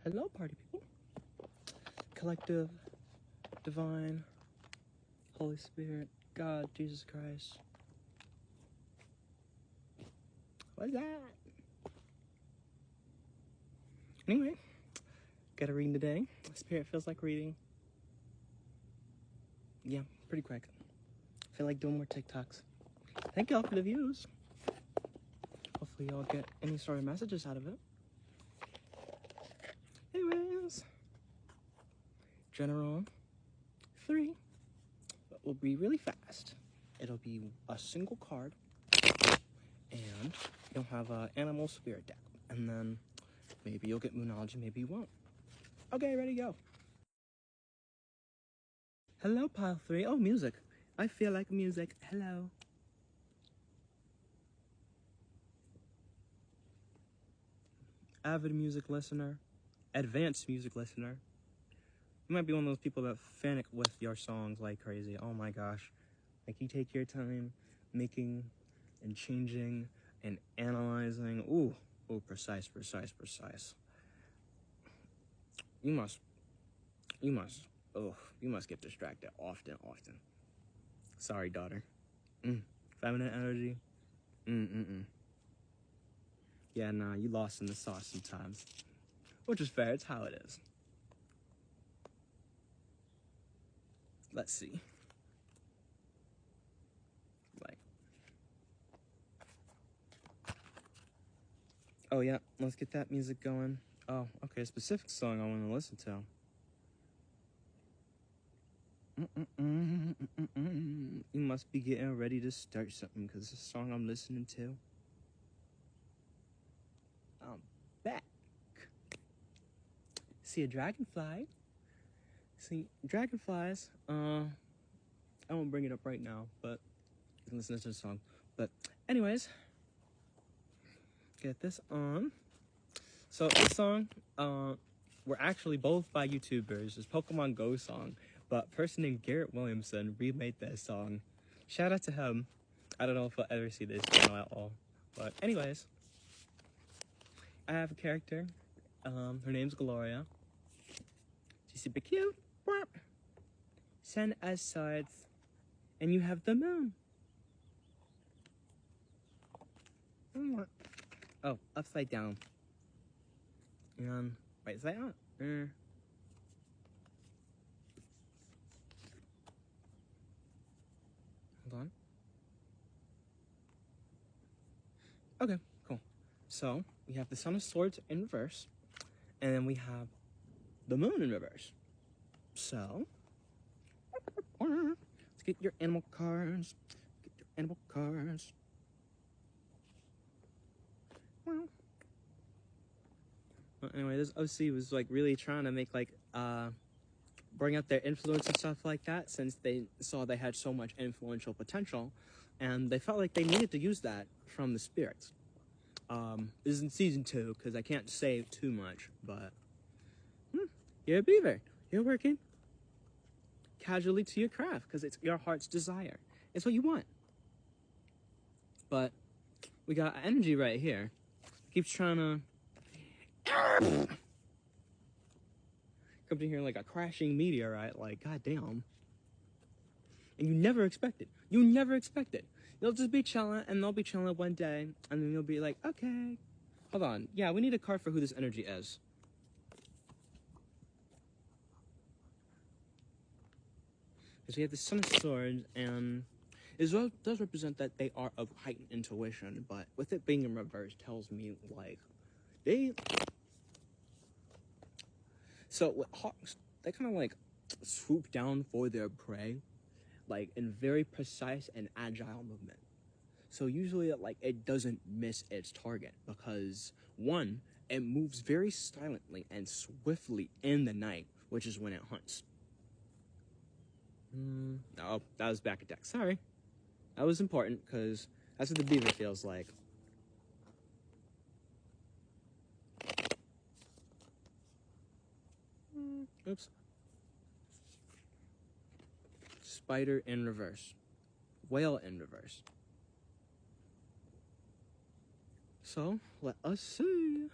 Hello, party people. Collective, divine, Holy Spirit, God, Jesus Christ. What's that? Anyway, got a reading today. Spirit feels like reading. Yeah, pretty quick. Feel like doing more TikToks. Thank y'all for the views. Hopefully y'all get any sort of messages out of it. Anyways, General 3 will be really fast. It'll be a single card, and you'll have an animal spirit deck, and then maybe you'll get Moonology, maybe you won't. Okay, ready, go. Hello, pile 3. Oh, music. I feel like music. Hello. Avid music listener, advanced music listener. You might be one of those people that fanic with your songs like crazy. Oh my gosh. Like, you take your time making and changing and analyzing. Ooh, precise. You must get distracted often. Sorry, daughter. Feminine energy. Yeah, nah, you lost in the sauce sometimes. Which is fair, it's how it is. Let's see. Oh yeah, let's get that music going. Oh, okay, a specific song I want to listen to. You must be getting ready to start something, because it's a song I'm listening to. I'm back. See a dragonfly. See, dragonflies, I won't bring it up right now, but you can listen to the song. But anyways, get this on. So this song, we're actually both by YouTubers. It's Pokemon Go song, but a person named Garrett Williamson remade that song. Shout out to him. I don't know if I'll ever see this channel at all. But anyways, I have a character. Her name's Gloria. She's super cute. Send us swords. And you have the moon. Oh, upside down. And right side up. Hold on. Okay, cool. So we have the Sun of Swords in reverse, and then we have the moon in reverse. So let's get your animal cards. Well, anyway, this OC was like really trying to make like bring up their influence and stuff like that, since they saw they had so much influential potential, and they felt like they needed to use that from the spirits. This is in season 2, because I can't say too much, but you're a beaver. You're working casually to your craft because it's your heart's desire. It's what you want. But we got energy right here. Keeps trying to come to here like a crashing meteorite, like goddamn. And you never expect it. You'll just be chilling, and they'll be chilling one day, and then you'll be like, okay, hold on. Yeah, we need a card for who this energy is. Because we have the Sun of Swords, and it does represent that they are of heightened intuition, but with it being in reverse tells me, like, so with hawks, they kind of, like, swoop down for their prey, like, in very precise and agile movement. So usually, like, it doesn't miss its target, because, one, it moves very silently and swiftly in the night, which is when it hunts. Oh, that was back attack. Sorry. That was important, because that's what the beaver feels like. Oops. Spider in reverse. Whale in reverse. So, let us see.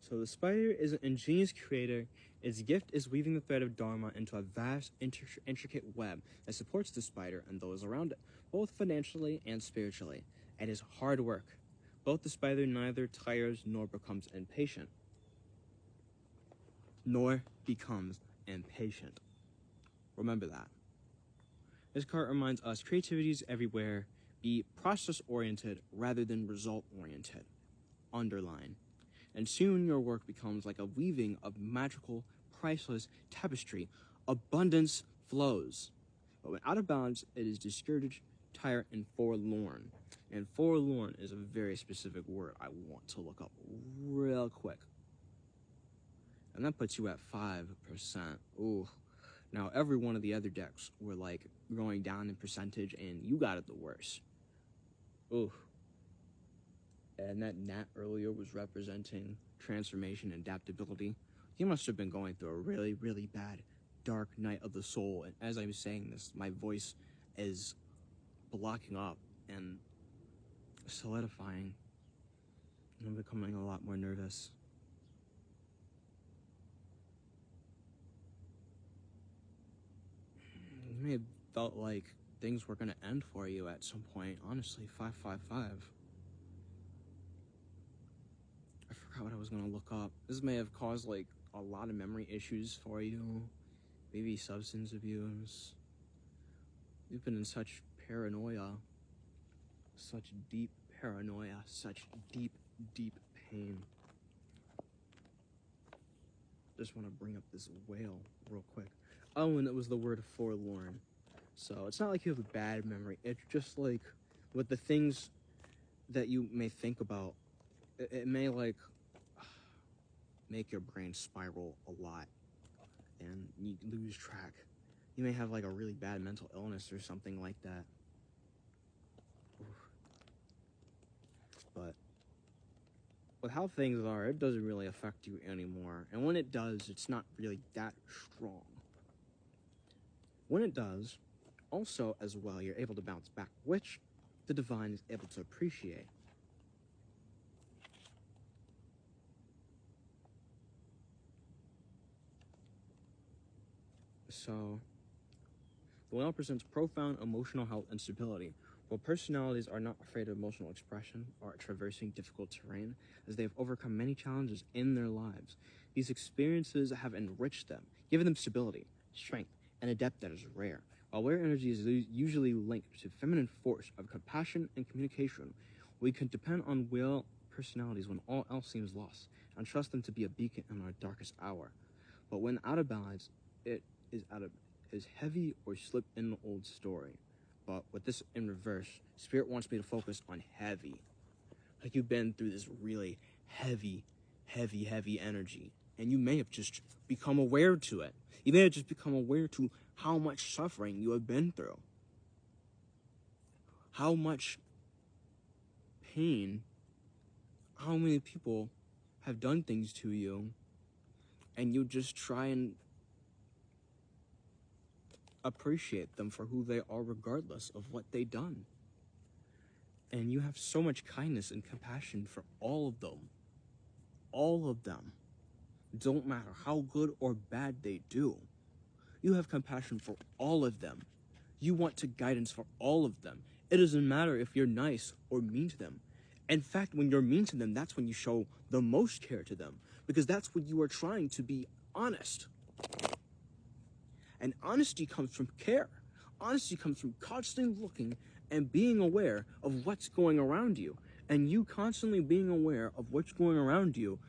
So the spider is an ingenious creator. Its gift is weaving the thread of Dharma into a vast, intricate web that supports the spider and those around it, both financially and spiritually. It is hard work. Both the spider neither tires nor becomes impatient. Remember that. This card reminds us creativity is everywhere. Be process-oriented rather than result-oriented. Underline. And soon your work becomes like a weaving of magical, priceless tapestry. Abundance flows. But when out of balance, it is discouraged, tired, and forlorn. And forlorn is a very specific word I want to look up real quick. And that puts you at 5%. Ooh. Now, every one of the other decks were like going down in percentage, and you got it the worst. Ooh. And that gnat earlier was representing transformation and adaptability. He must have been going through a really, really bad dark night of the soul. And as I was saying this, my voice is blocking up and solidifying. I'm becoming a lot more nervous. You may have felt like things were going to end for you at some point. Honestly, 555. I forgot what I was going to look up. This may have caused like a lot of memory issues for you. Maybe substance abuse. You've been in such paranoia. Such deep paranoia. Such deep, deep pain. Just want to bring up this whale real quick. Oh, and it was the word forlorn. So it's not like you have a bad memory. It's just like with the things that you may think about, it may like make your brain spiral a lot and you lose track. You may have like a really bad mental illness or something like that. But with how things are, it doesn't really affect you anymore. And when it does, it's not really that strong. When it does, also as well, you're able to bounce back, which the divine is able to appreciate. So, the whale presents profound emotional health and stability. While personalities are not afraid of emotional expression or traversing difficult terrain, as they have overcome many challenges in their lives, these experiences have enriched them, given them stability, strength, and a depth that is rare. While where energy is usually linked to feminine force of compassion and communication, we can depend on whale personalities when all else seems lost, and trust them to be a beacon in our darkest hour. But when out of balance, it is heavy or slip in the old story. But with this in reverse, Spirit wants me to focus on heavy. Like you've been through this really heavy energy, and you may have just become aware to it. You may have just become aware to how much suffering you have been through. How much pain, how many people have done things to you, and you just try and appreciate them for who they are regardless of what they've done. And you have so much kindness and compassion for all of them. All of them. Don't matter how good or bad they do. You have compassion for all of them. You want to guidance for all of them. It doesn't matter if you're nice or mean to them. In fact, when you're mean to them, that's when you show the most care to them, because that's when you are trying to be honest. And honesty comes from care. Honesty comes from constantly looking and being aware of what's going around you. And you constantly being aware of what's going around you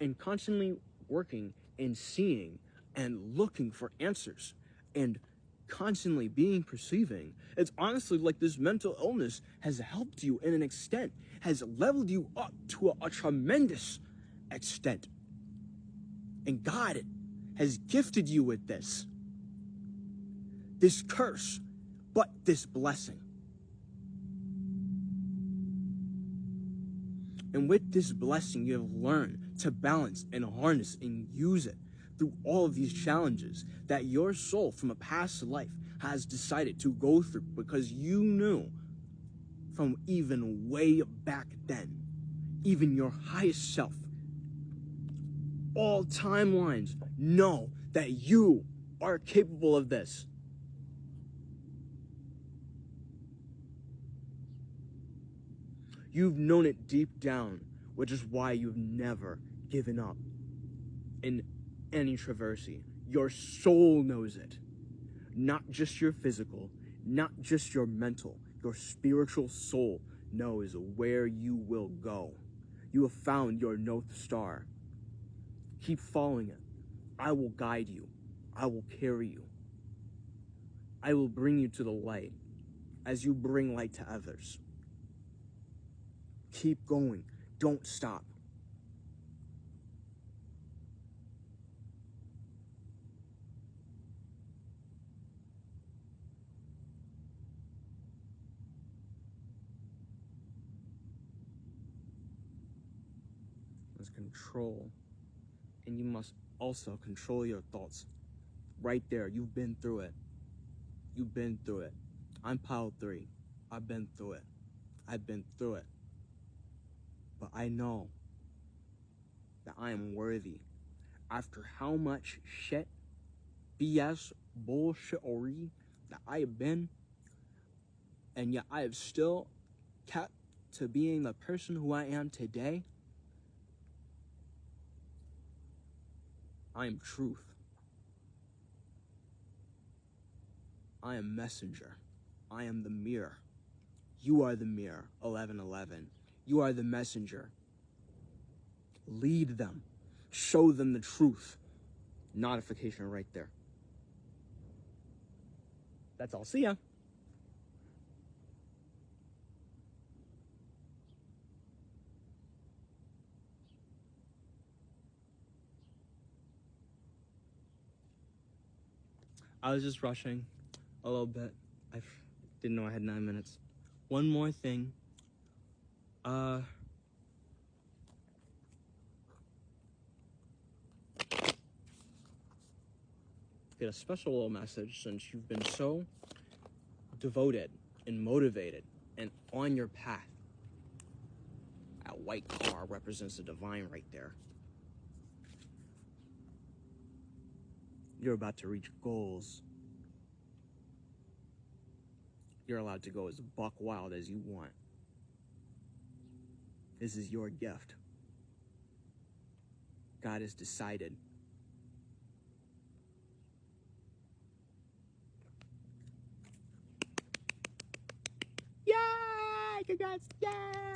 and constantly working and seeing and looking for answers and constantly being perceiving. It's honestly like this mental illness has helped you in an extent, has leveled you up to a tremendous extent. And God has gifted you with this curse, but this blessing. And with this blessing, you have learned to balance and harness and use it through all of these challenges that your soul from a past life has decided to go through, because you knew from even way back then, even your highest self, all timelines know that you are capable of this. You've known it deep down, which is why you've never given up in any traversy. Your soul knows it. Not just your physical, not just your mental, your spiritual soul knows where you will go. You have found your North Star. Keep following it. I will guide you. I will carry you. I will bring you to the light as you bring light to others. Keep going. Don't stop. There's control. And you must also control your thoughts. Right there, you've been through it. You've been through it. I'm pile 3. I've been through it. I've been through it. But I know that I am worthy. After how much shit, BS, bullshittery that I have been, and yet I have still kept to being the person who I am today, I am truth. I am messenger. I am the mirror. You are the mirror, 1111. You are the messenger. Lead them. Show them the truth. Notification right there. That's all. See ya. I was just rushing a little bit. I didn't know I had 9 minutes. One more thing. Get a special little message, since you've been so devoted and motivated and on your path. That white car represents the divine right there. You're about to reach goals. You're allowed to go as buck wild as you want. This is your gift. God has decided. Yay! Congrats! Yay!